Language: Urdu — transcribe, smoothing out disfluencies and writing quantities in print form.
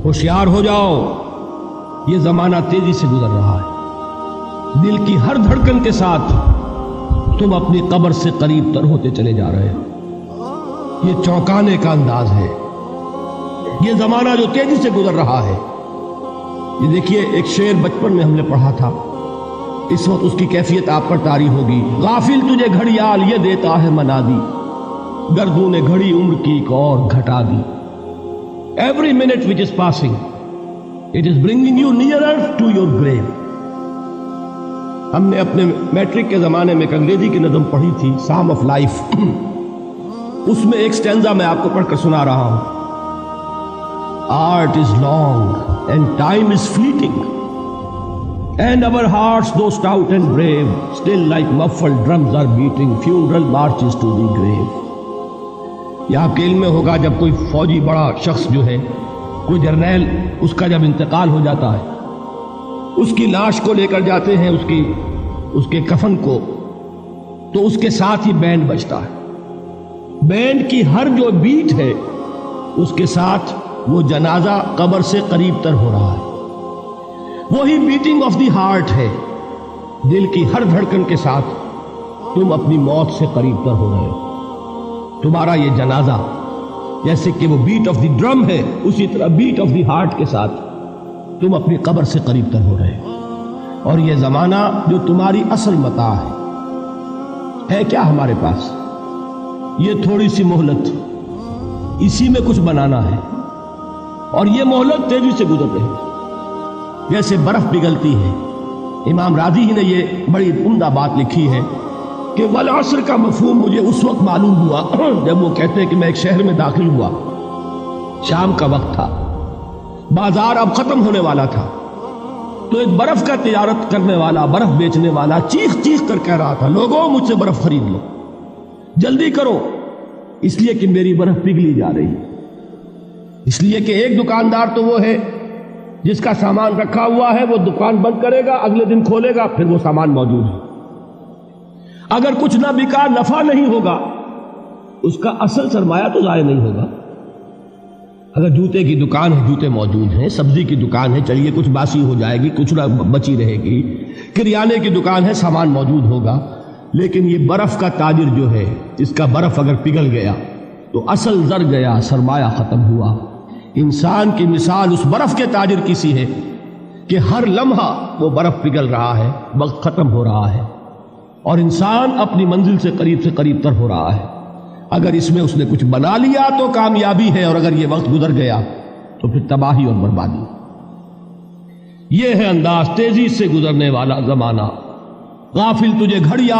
ہوشیار ہو جاؤ، یہ زمانہ تیزی سے گزر رہا ہے، دل کی ہر دھڑکن کے ساتھ تم اپنی قبر سے قریب تر ہوتے چلے جا رہے ہو۔ یہ چونکانے کا انداز ہے، یہ زمانہ جو تیزی سے گزر رہا ہے۔ یہ دیکھیے، ایک شعر بچپن میں ہم نے پڑھا تھا، اس وقت اس کی کیفیت آپ پر طاری ہوگی۔ غافل تجھے گھڑیال یہ دیتا ہے منادی، گردوں نے گھڑی عمر کی ایک اور گھٹا دی۔ Every minute which is passing, it is bringing you nearer to your grave۔ ہم نے اپنے میٹرک کے زمانے میں ایک انگریزی کی نظم پڑھی تھی، سام آف لائف۔ اس میں ایک سٹینزا میں آپ کو پڑھ کر سنا رہا ہوں۔ Art is long and time is fleeting, and our hearts, though stout and brave, still like muffled drums are beating funeral marches to the grave۔ یہ آپ کے علم میں ہوگا، جب کوئی فوجی بڑا شخص جو ہے، کوئی جرنیل، اس کا جب انتقال ہو جاتا ہے، اس کی لاش کو لے کر جاتے ہیں، اس کے کفن کو، تو اس کے ساتھ ہی بینڈ بجتا ہے۔ بینڈ کی ہر جو بیٹ ہے، اس کے ساتھ وہ جنازہ قبر سے قریب تر ہو رہا ہے۔ وہی بیٹنگ آف دی ہارٹ ہے، دل کی ہر دھڑکن کے ساتھ تم اپنی موت سے قریب تر ہو رہے ہو۔ تمہارا یہ جنازہ جیسے کہ وہ بیٹ آف دی ڈرم ہے، اسی طرح بیٹ آف دی ہارٹ کے ساتھ تم اپنی قبر سے قریب تر ہو رہے ہو۔ اور یہ زمانہ جو تمہاری اصل متاع ہے کیا ہمارے پاس؟ یہ تھوڑی سی مہلت، اسی میں کچھ بنانا ہے، اور یہ مہلت تیزی سے گزر رہی ہے، جیسے برف پگھلتی ہے۔ امام راضی ہی نے یہ بڑی عمدہ بات لکھی ہے کہ والعصر کا مفہوم مجھے اس وقت معلوم ہوا جب وہ کہتے ہیں کہ میں ایک شہر میں داخل ہوا، شام کا وقت تھا، بازار اب ختم ہونے والا تھا، تو ایک برف کا تجارت کرنے والا، برف بیچنے والا چیخ چیخ کر کہہ رہا تھا، لوگوں مجھ سے برف خرید لو، جلدی کرو، اس لیے کہ میری برف پگھلی جا رہی ہے۔ اس لیے کہ ایک دکاندار تو وہ ہے جس کا سامان رکھا ہوا ہے، وہ دکان بند کرے گا، اگلے دن کھولے گا، پھر وہ سامان موجود ہے۔ اگر کچھ نہ بکا، نفع نہیں ہوگا، اس کا اصل سرمایہ تو ضائع نہیں ہوگا۔ اگر جوتے کی دکان ہے، جوتے موجود ہیں، سبزی کی دکان ہے، چلیے کچھ باسی ہو جائے گی، کچھ نہ بچی رہے گی، کریانے کی دکان ہے، سامان موجود ہوگا، لیکن یہ برف کا تاجر جو ہے، اس کا برف اگر پگھل گیا تو اصل زر گیا، سرمایہ ختم ہوا۔ انسان کی مثال اس برف کے تاجر کی سی ہے کہ ہر لمحہ وہ برف پگھل رہا ہے، وقت ختم ہو رہا ہے، اور انسان اپنی منزل سے قریب تر ہو رہا ہے۔ اگر اس میں اس نے کچھ بنا لیا تو کامیابی ہے، اور اگر یہ وقت گزر گیا تو پھر تباہی اور بربادی۔ یہ ہے انداز تیزی سے گزرنے والا زمانہ۔ غافل تجھے گھڑیاں